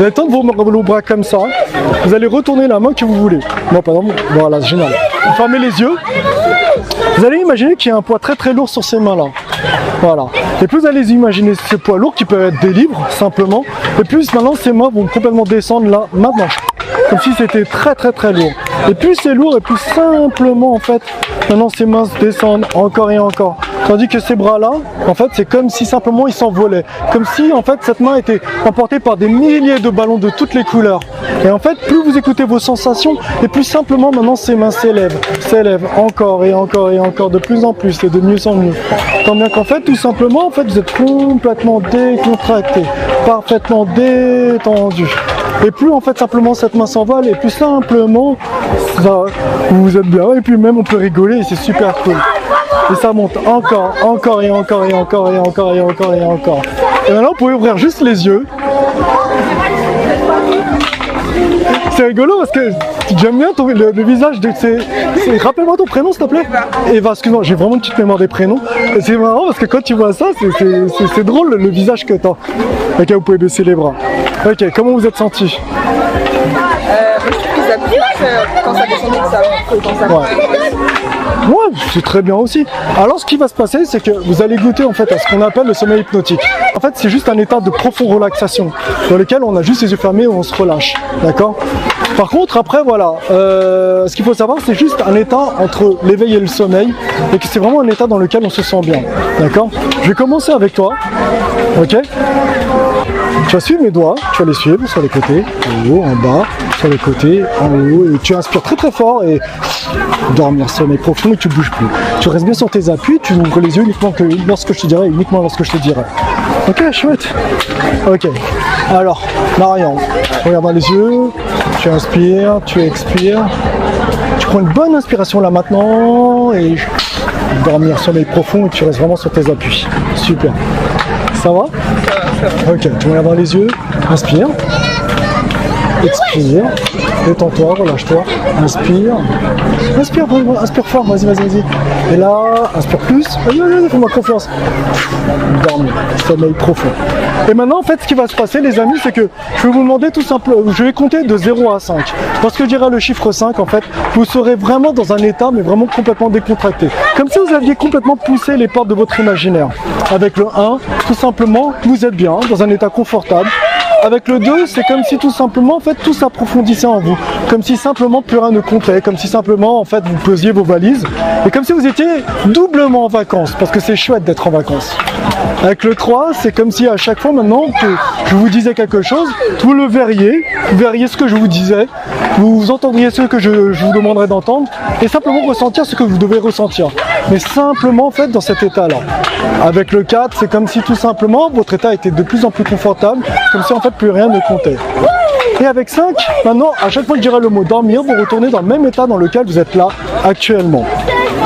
Vous allez tendre vos bras comme ça. Vous allez retourner la main que vous voulez. Moi, par exemple, voilà, c'est génial. Vous fermez les yeux. Vous allez imaginer qu'il y a un poids très très lourd sur ces mains-là. Voilà. Et plus vous allez imaginer ce poids lourd qui peut être des livres, simplement. Et plus maintenant, ces mains vont complètement descendre là, maintenant. Comme si c'était très très très lourd. Et plus c'est lourd, et plus simplement, en fait, maintenant ces mains descendent encore et encore. Tandis que ces bras-là, en fait, c'est comme si simplement ils s'envolaient. Comme si, en fait, cette main était emportée par des milliers de ballons de toutes les couleurs. Et en fait, plus vous écoutez vos sensations, et plus simplement, maintenant, ces mains s'élèvent encore et encore et encore, de plus en plus, et de mieux en mieux. Tant bien qu'en fait, tout simplement, en fait, vous êtes complètement décontracté, parfaitement détendu. Et plus en fait simplement cette main s'envole, et plus simplement ça, vous êtes bien, et puis même on peut rigoler et c'est super cool. Et ça monte encore et encore et encore et encore et encore et encore. Et maintenant vous pouvez ouvrir juste les yeux. C'est rigolo parce que j'aime bien le visage de ces... Rappelle-moi ton prénom s'il te plaît. Eva, excuse-moi, j'ai vraiment une petite mémoire des prénoms. C'est marrant parce que quand tu vois ça, c'est drôle le visage que t'as. Ok, vous pouvez baisser les bras. Ok, comment vous êtes senti? Je trouve que ça pique quand ça descend que ça monte, quand ça monte. Ouais, c'est très bien aussi. Alors ce qui va se passer, c'est que vous allez goûter en fait à ce qu'on appelle le sommeil hypnotique. En fait, c'est juste un état de profonde relaxation dans lequel on a juste les yeux fermés et on se relâche. D'accord? Par contre, après, voilà, ce qu'il faut savoir, c'est juste un état entre l'éveil et le sommeil et que c'est vraiment un état dans lequel on se sent bien. D'accord? Je vais commencer avec toi. Ok? Tu vas suivre mes doigts, tu vas les suivre sur les côtés, en haut, en bas, sur les côtés, en haut, et tu inspires très très fort et dormir, sommeil profond et tu bouges plus. Tu restes bien sur tes appuis, tu ouvres les yeux uniquement lorsque je te dirai, uniquement lorsque je te dirai. Ok, chouette. Ok, alors, Marianne, regarde dans les yeux, tu inspires, tu expires, tu prends une bonne inspiration là maintenant et dormir, sommeil profond et tu restes vraiment sur tes appuis. Super. Ça va? Ok, tu regardes dans les yeux, inspire, expire, détends-toi, relâche-toi, inspire, inspire fort, vas-y. Et là, inspire plus, vas-y, fais-moi confiance. Dormir, sommeil profond. Et maintenant, en fait, ce qui va se passer, les amis, c'est que je vais vous demander tout simplement, je vais compter de 0 à 5. Lorsque je dirai le chiffre 5, en fait, vous serez vraiment dans un état, mais vraiment complètement décontracté. Comme si vous aviez complètement poussé les portes de votre imaginaire. Avec le 1, tout simplement, vous êtes bien, dans un état confortable. Avec le 2, c'est comme si tout simplement, en fait, tout s'approfondissait en vous. Comme si simplement plus rien ne comptait, comme si simplement, en fait, vous posiez vos valises. Et comme si vous étiez doublement en vacances, parce que c'est chouette d'être en vacances. Avec le 3, c'est comme si à chaque fois maintenant que je vous disais quelque chose, vous le verriez, vous verriez ce que je vous disais, vous entendriez ce que je vous demanderais d'entendre, et simplement ressentir ce que vous devez ressentir. Mais simplement, en fait, dans cet état-là. Avec le 4, c'est comme si tout simplement, votre état était de plus en plus confortable, comme si en fait plus rien ne comptait. Et avec 5, maintenant, à chaque fois que je dirai le mot dormir, vous retournez dans le même état dans lequel vous êtes là actuellement.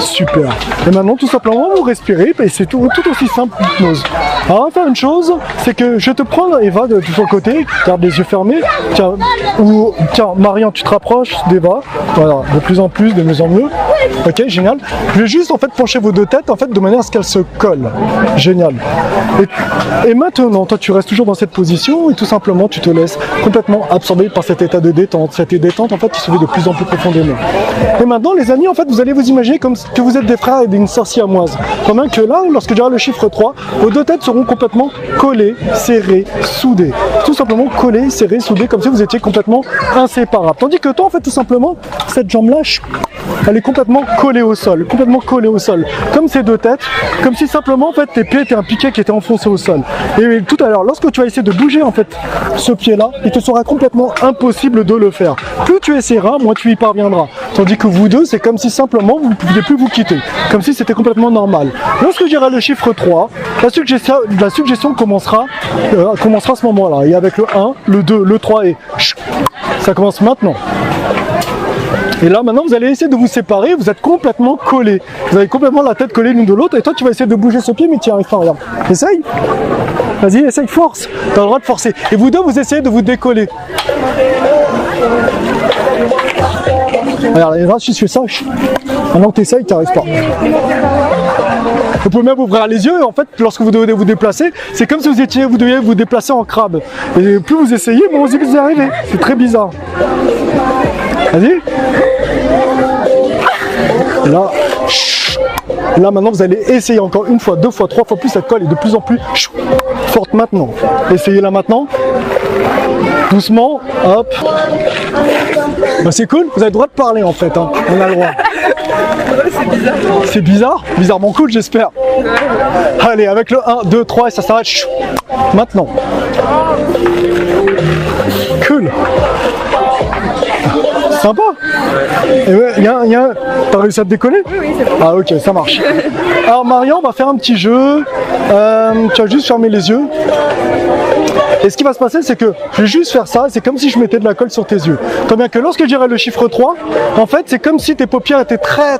Super. Et maintenant, tout simplement, vous respirez, et c'est tout aussi simple qu'hypnose. Alors, on va faire une chose, c'est que je te prends, Eva, de ton côté, garde les yeux fermés. Tiens, Marianne, tu te rapproches d'Eva. Voilà, de plus en plus, de mieux en mieux. Ok, génial. Je vais juste, en fait, pencher vos deux têtes, en fait, de manière à ce qu'elles se collent. Génial. Et maintenant, toi, tu restes toujours dans cette position, et tout simplement, tu te laisses complètement absorber par cet état de détente. Cette détente, en fait, qui se fait de plus en plus profondément. Et maintenant, les amis, en fait, vous allez vous imaginer comme que vous êtes des frères et d'une sorcière moise. Comme que là, lorsque je dirai le chiffre 3, vos deux têtes seront complètement collées, serrées, soudées. Tout simplement collées, serrées, soudées, comme si vous étiez complètement inséparables. Tandis que toi, en fait, tout simplement, cette jambe-là, elle est complètement collée au sol, comme ces deux têtes, comme si simplement, en fait, tes pieds étaient un piquet qui était enfoncé au sol. Et tout à l'heure, lorsque tu vas essayer de bouger, en fait, ce pied-là, il te sera complètement impossible de le faire. Plus tu essaieras, moins tu y parviendras. Tandis que vous deux, c'est comme si simplement, vous ne pouviez plus vous quitter, comme si c'était complètement normal. Lorsque je dirai le chiffre 3, la suggestion commencera à ce moment-là. Et avec le 1, le 2, le 3 et ça commence maintenant. Et là, maintenant, vous allez essayer de vous séparer, vous êtes complètement collés. Vous avez complètement la tête collée l'une de l'autre, et toi, tu vas essayer de bouger ce pied, mais tu n'y arrives pas, regarde. Essaye. Vas-y, essaye, force. Tu as le droit de forcer. Et vous deux, vous essayez de vous décoller. Regarde, je fais ça. Maintenant que tu essayes, tu n'y arrives pas. Vous pouvez même ouvrir les yeux et en fait, lorsque vous devez vous déplacer, c'est comme si vous deviez vous déplacer en crabe. Et plus vous essayez, moins vous y arrivez. C'est très bizarre. Vas-y. Là, maintenant, vous allez essayer encore une fois, deux fois, trois fois plus. Cette colle est de plus en plus forte maintenant. Essayez-la maintenant. Doucement, hop. Bah, c'est cool, vous avez le droit de parler en fait, hein. On a le droit. C'est bizarre. C'est bizarre, bizarrement cool j'espère. Allez, avec le 1, 2, 3 et ça s'arrête. Maintenant. Cool. Sympa. Et ouais, t'as réussi à te décoller? Oui, c'est bon. Ah ok, ça marche. Alors Marion, on va faire un petit jeu. Tu vas juste fermer les yeux. Et ce qui va se passer, c'est que je vais juste faire ça, c'est comme si je mettais de la colle sur tes yeux. Tant bien que lorsque je dirais le chiffre 3, en fait, c'est comme si tes paupières étaient très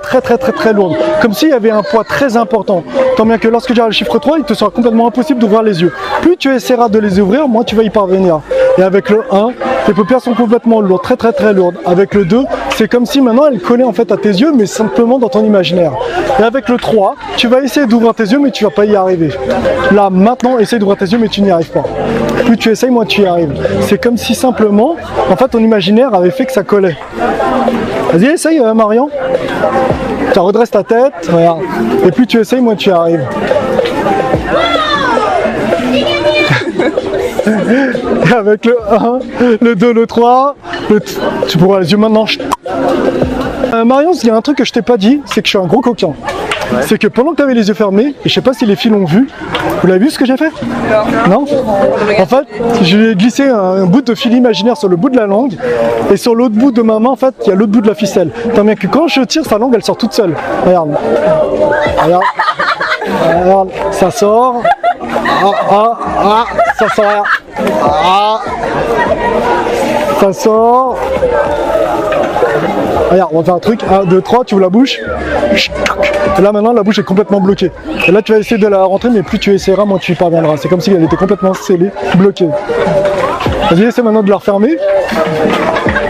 lourdes. Comme s'il y avait un poids très important. Tant bien que lorsque je dirais le chiffre 3, il te sera complètement impossible d'ouvrir les yeux. Plus tu essaieras de les ouvrir, moins tu vas y parvenir. Et avec le 1, tes paupières sont complètement lourdes, très lourdes. Avec le 2, c'est comme si maintenant elles collaient en fait à tes yeux, mais simplement dans ton imaginaire. Et avec le 3, tu vas essayer d'ouvrir tes yeux, mais tu vas pas y arriver. Là, maintenant, essaye d'ouvrir tes yeux, mais tu n'y arrives pas. Plus tu essayes, moins tu y arrives. C'est comme si simplement, en fait, ton imaginaire avait fait que ça collait. Vas-y, essaye, Marion. Tu redresses ta tête, regarde. Et plus tu essayes, moins tu y arrives. Et avec le 1, le 2, le 3, tu pourras les yeux maintenant. Marion, il y a un truc que je t'ai pas dit, c'est que je suis un gros coquin. Ouais. C'est que pendant que tu avais les yeux fermés, et je sais pas si les filles l'ont vu, vous l'avez vu ce que j'ai fait? Non. En fait, j'ai glissé un bout de fil imaginaire sur le bout de la langue, et sur l'autre bout de ma main, en fait, il y a l'autre bout de la ficelle. Tant bien que quand je tire, sa langue, elle sort toute seule. Regarde. Regarde, ça sort. Ça sort. Ça sort. Regarde, on va faire un truc. 1, 2, 3, tu ouvres la bouche. Et là maintenant, la bouche est complètement bloquée. Et là, tu vas essayer de la rentrer, mais plus tu essaieras, moins tu y parviendras. C'est comme si elle était complètement scellée, bloquée. Vas-y, essaie maintenant de la refermer.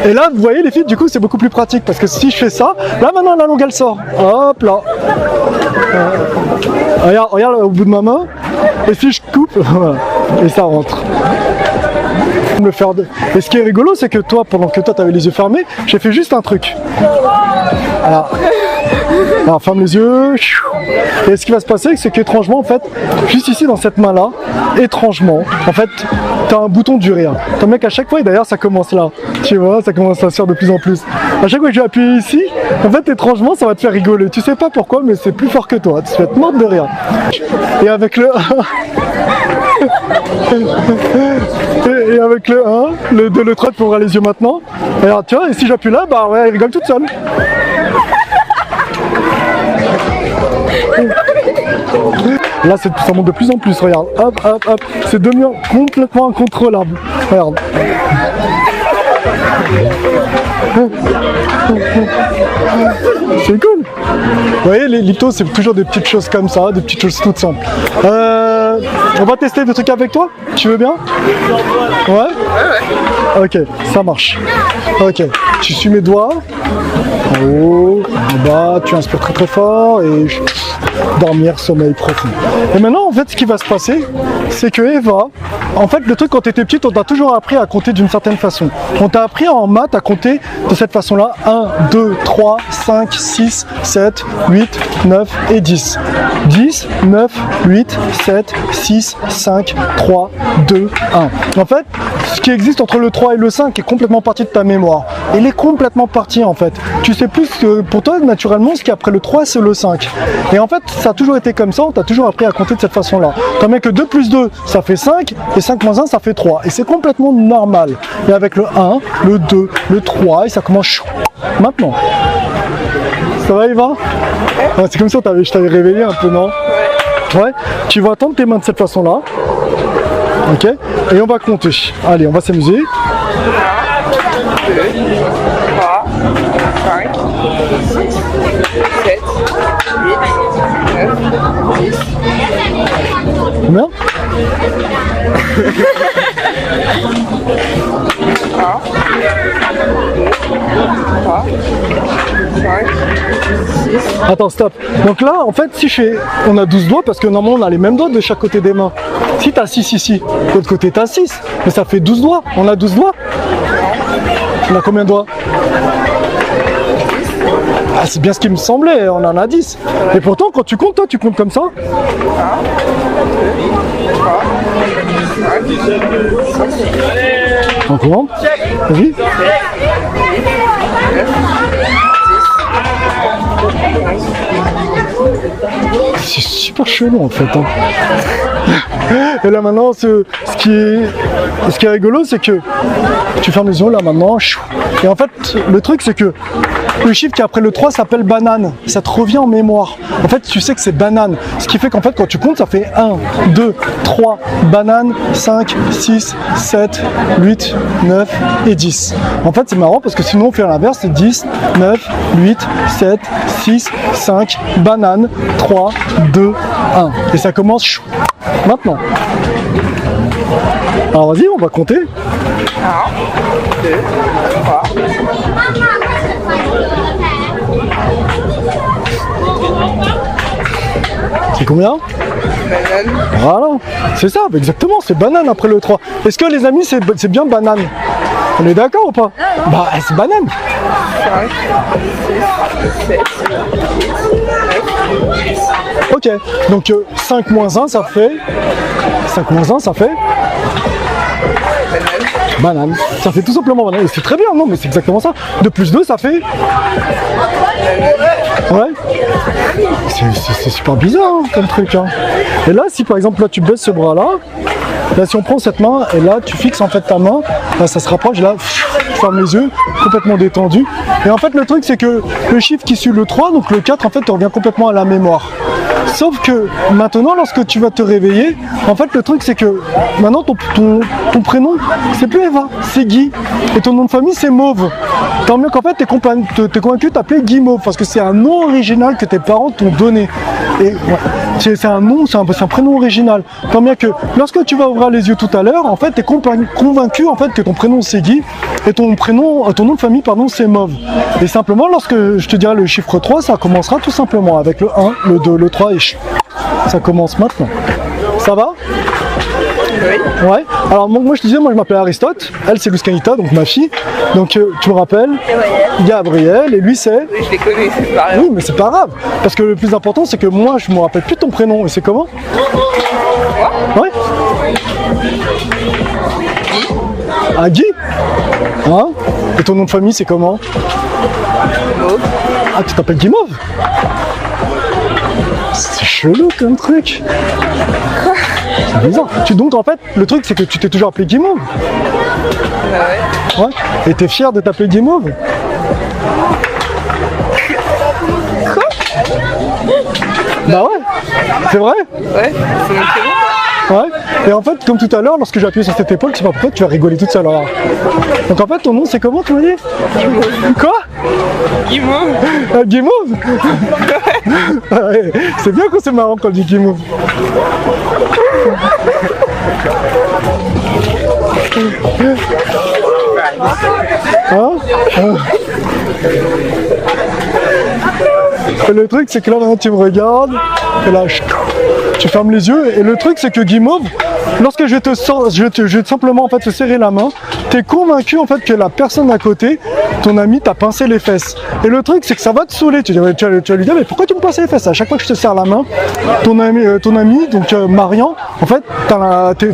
Et là, vous voyez les filles, du coup, c'est beaucoup plus pratique. Parce que si je fais ça, là maintenant, la langue, elle sort. Hop là. Regarde au bout de ma main. Et si je coupe, et ça rentre. Et ce qui est rigolo, c'est que toi, pendant que toi, tu avais les yeux fermés, j'ai fait juste un truc. Alors, ferme les yeux. Et ce qui va se passer, c'est qu'étrangement, en fait, juste ici, dans cette main-là, étrangement, en fait, tu as un bouton du rire. Ton mec, à chaque fois, et d'ailleurs, ça commence là. Tu vois, ça commence à se faire de plus en plus. À chaque fois que je vais appuyer ici, en fait, étrangement, ça va te faire rigoler. Tu sais pas pourquoi, mais c'est plus fort que toi. Tu vas te mordre de rire. Et avec le 1... et avec le 1, le 2, le 3, tu ouvras les yeux maintenant. Et alors, tu vois, et si j'appuie là, bah ouais, elle rigole toute seule. Là, ça monte de plus en plus, regarde. Hop, hop, hop. C'est devenu complètement incontrôlable. Regarde. C'est cool. Vous voyez, les lithos, c'est toujours des petites choses comme ça, des petites choses toutes simples. On va tester des trucs avec toi? Tu veux bien? Ouais? Ok, ça marche. Ok, tu suis mes doigts. En haut, en bas, tu inspires très fort et dormir, sommeil profond. Et maintenant, en fait, ce qui va se passer, c'est que Eva, en fait, le truc, quand tu étais petite, on t'a toujours appris à compter d'une certaine façon. On t'a appris en maths à compter de cette façon-là. 1, 2, 3, 5, 6, 7, 8, 9 et 10. 10, 9, 8, 7, 6, 5, 3, 2, 1. En fait, ce qui existe entre le 3 et le 5 est complètement parti de ta mémoire. Il est complètement parti, en fait. Tu sais plus que pour toi, naturellement, ce qui est après le 3, c'est le 5. Et en fait, ça a toujours été comme ça, on t'a toujours appris à compter de cette façon-là. Tant bien que 2 plus 2, ça fait 5, et 5 moins 1, ça fait 3. Et c'est complètement normal. Et avec le 1, le 2, le 3, et ça commence maintenant. Ça va, Eva? C'est comme ça, je t'avais réveillé un peu, non? Ouais. Tu vas tendre tes mains de cette façon-là. Ok? Et on va compter. Allez, on va s'amuser. 1, 2, 3, 5, 6, 7, 8, 9, 10. Combien? 1, 2, 3, 5, 6, Attends, stop. Donc là, en fait, si je fais... On a 12 doigts parce que normalement, on a les mêmes doigts de chaque côté des mains. Si t'as 6 ici, de l'autre côté, t'as 6. Mais ça fait 12 doigts. On a 12 doigts. On a combien de doigts? Ah, c'est bien ce qui me semblait, on en a 10. Et pourtant, quand tu comptes, toi, tu comptes comme ça. On compte. Vas-y. C'est super chelou en fait. Hein. Et là maintenant, ce qui est rigolo, c'est que tu fermes les yeux là maintenant. Et en fait, le truc c'est que le chiffre qui est après le 3 s'appelle banane. Ça te revient en mémoire. En fait, tu sais que c'est banane. Ce qui fait qu'en fait, quand tu comptes, ça fait 1, 2, 3, banane, 5, 6, 7, 8, 9 et 10. En fait, c'est marrant parce que sinon on fait à l'inverse, c'est 10, 9, 8, 7, 6, 5, banane, 3, 2, 1. Et ça commence maintenant. Alors vas-y, on va compter. 1, 2, 3. C'est combien? Banane. Voilà, c'est ça, exactement, c'est banane après le 3. Est-ce que les amis, c'est bien banane? On est d'accord ou pas? Bah, c'est banane. 5, 6, 7, 8, 9. Ok, donc 5 moins 1, ça fait... 5 moins 1, ça fait... Banane. Ça fait tout simplement banane. Et c'est très bien, non, mais c'est exactement ça. 2 plus 2, ça fait... Ouais. C'est super bizarre hein, comme truc. Hein. Et là, si par exemple, là, tu baisses ce bras-là, là, si on prend cette main, et là, tu fixes en fait ta main, là, ça se rapproche, là, tu fermes les yeux, complètement détendu. Et en fait, le truc, c'est que le chiffre qui suit le 3, donc le 4, en fait, te revient complètement à la mémoire. Sauf que maintenant, lorsque tu vas te réveiller, en fait, le truc, c'est que maintenant, ton prénom, c'est plus Eva, c'est Guy. Et ton nom de famille, c'est Mauve. Tant mieux qu'en fait, t'es convaincu de t'appeler Guy Mauve, parce que c'est un nom original que tes parents t'ont donné. Et ouais, c'est un nom, c'est un prénom original. Tant bien que lorsque tu vas ouvrir les yeux tout à l'heure, en fait, t'es convaincu en fait que ton prénom c'est Guy et ton nom de famille, pardon, c'est Mauve. Et simplement, lorsque je te dirai le chiffre 3, ça commencera tout simplement avec le 1, le 2, le 3 et ça commence maintenant. Ça va? Oui. Ouais. Alors moi je te disais, moi je m'appelle Aristote, elle c'est Luscanita, donc ma fille. Donc tu me rappelles? Gabriel, et lui c'est? Oui, je les connais, c'est pas grave. Oui, mais c'est pas grave, parce que le plus important c'est que moi je me rappelle plus de ton prénom, et c'est comment? Ouais. Guy. Ah, Guy? Hein? Et ton nom de famille c'est comment? Mauve. Ah, tu t'appelles Guy Mauve? C'est chelou comme truc. C'est bizarre. Donc en fait, le truc c'est que tu t'es toujours appelé Guy Mauve. Ouais. Ouais. Et t'es fier de t'appeler Guy Mauve? Quoi? Bah ouais. C'est vrai? Ouais, c'est mon prénom. Ouais. Et en fait, comme tout à l'heure, lorsque j'ai appuyé sur cette épaule, tu sais pas pourquoi, tu vas rigoler toute seule. Alors. Donc en fait, ton nom c'est comment, tu m'as dit? Quoi? Guy Mauve. Guy Mauve. Ouais. C'est bien que c'est marrant quand on dit Guy Mauve. Hein? Et le truc c'est que là maintenant tu me regardes et là tu fermes les yeux et le truc c'est que Guy Mauve, lorsque je vais simplement en fait te serrer la main, t'es convaincu en fait que la personne à côté, ton ami, t'a pincé les fesses. Et le truc c'est que ça va te saouler, tu vas lui dire mais pourquoi tu me pinces les fesses? À chaque fois que je te serre la main, ton ami donc Marian, en fait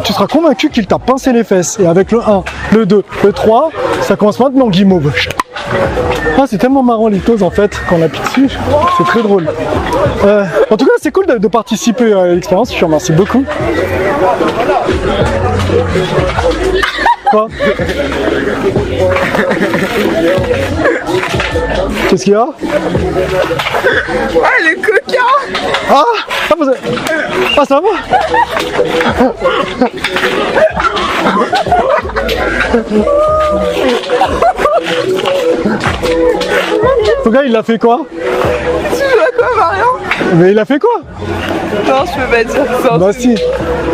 tu seras convaincu qu'il t'a pincé les fesses. Et avec le 1, le 2, le 3, ça commence maintenant Guy Mauve. Ah, c'est tellement marrant l'hypnose en fait quand on appuie dessus, c'est très drôle. En tout cas c'est cool de participer à l'expérience, je te remercie beaucoup. Quoi? Qu'est-ce qu'il y a? Ah, le coquin. Ah, ça va? Ton gars il a fait quoi? Tu joues à quoi, Marion? Mais il a fait quoi? Non, je peux pas dire ça. Bah si,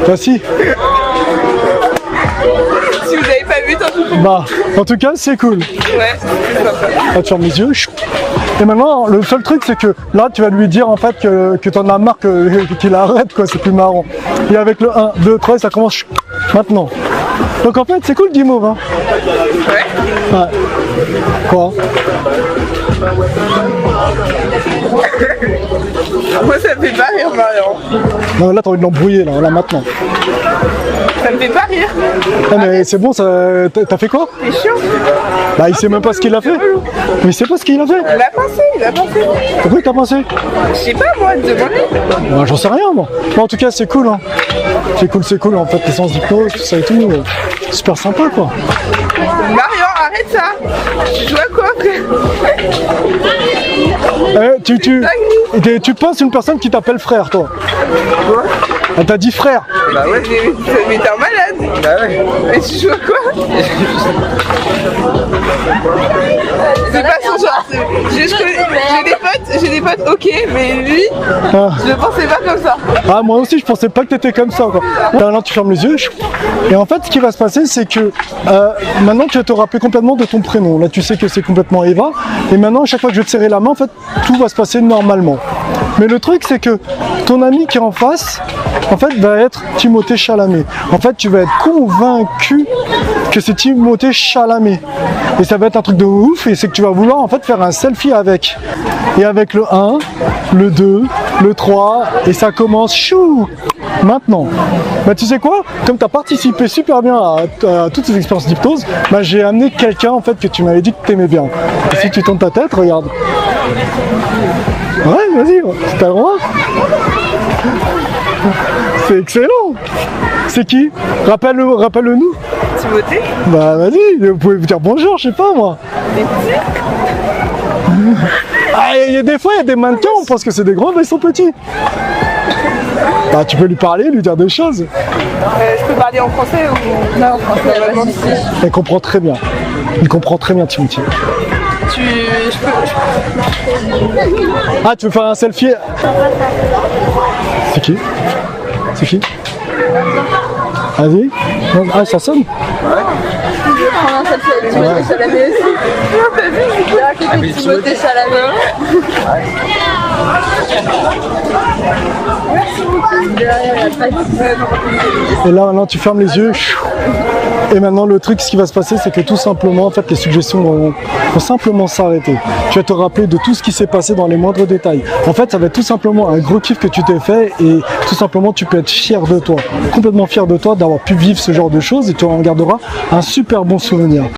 bah si. Si vous n'avez pas vu, tant pis. Bah, en tout cas, c'est cool. Ouais, c'est sympa. Là, tu fermes les yeux. Et maintenant, le seul truc, c'est que là, tu vas lui dire en fait que t'en as marre, qu'il arrête, quoi. C'est plus marrant. Et avec le 1, 2, 3, ça commence maintenant. Donc en fait, c'est cool, Guimauve. Hein. Ouais. Ouais. Quoi? Moi, ça me fait pas rire, Marion. Non, là, t'as envie de l'embrouiller, là, maintenant. Ça me fait pas rire. Ah, mais c'est bon, ça. T'as fait quoi? C'est chiant. Bah, il sait même pas ce qu'il a fait. Mais il sait pas ce qu'il a fait. Il a pensé. Pourquoi t'as pensé? Je sais pas, moi, demander. Bah, j'en sais rien, moi. Mais en tout cas, c'est cool, hein. C'est cool, en fait, les séances d'hypnose, tout ça et tout. Super sympa, quoi. Marion, arrête ça. Tu joues à quoi, Tu penses une personne qui t'appelle frère, toi? Quoi? Elle t'a dit frère. Bah ouais. Mais t'es un malade. Bah ouais. Mais tu joues à quoi? C'est pas son genre. J'ai des potes, ok, mais lui, je le pensais pas comme ça. Ah, moi aussi, je pensais pas que t'étais comme ça, quoi. Là, tu fermes les yeux. Et en fait, ce qui va se passer, c'est que maintenant, tu vas te rappeler complètement de ton prénom. Là, tu sais que c'est complètement Eva. Et maintenant, à chaque fois que je vais te serrer la main, en fait, tout va se passer normalement. Mais le truc, c'est que ton ami qui est en face, en fait, va être Timothée Chalamet. En fait, tu vas être convaincu que c'est Timothée Chalamet. Et ça va être un truc de ouf. Et c'est que tu vas vouloir, en fait, faire un selfie avec. Et avec le 1, le 2, le 3, et ça commence chou maintenant. Bah tu sais quoi, comme tu as participé super bien à toutes ces expériences d'hypnose, bah j'ai amené quelqu'un en fait que tu m'avais dit que tu aimais bien. Et si tu tournes ta tête, regarde. Ouais, vas-y, t'as le droit. C'est excellent. C'est qui? Rappelle-le-nous. Timothée? Bah vas-y, vous pouvez vous dire bonjour, je sais pas moi. Ah, des fois, il y a des mannequins, on pense que c'est des grands, mais ils sont petits. Bah, tu peux lui parler, lui dire des choses. Je peux parler en français ou... Non, en français. Il comprend très bien. Il comprend très bien, Timothy. Ah, tu veux faire un selfie? C'est qui? C'est qui? Vas-y. Ah, ça sonne? Prendre un selfie avec Timothée Chalamet aussi. T'as vu, c'est là à côté de Timothée Chalamet. Et là, maintenant, tu fermes les yeux. Et maintenant, le truc, ce qui va se passer, c'est que tout simplement, en fait, les suggestions vont simplement s'arrêter. Tu vas te rappeler de tout ce qui s'est passé dans les moindres détails. En fait, ça va être tout simplement un gros kiff que tu t'es fait et tout simplement, tu peux être fier de toi, complètement fier de toi d'avoir pu vivre ce genre de choses et tu en garderas un super bon souvenir.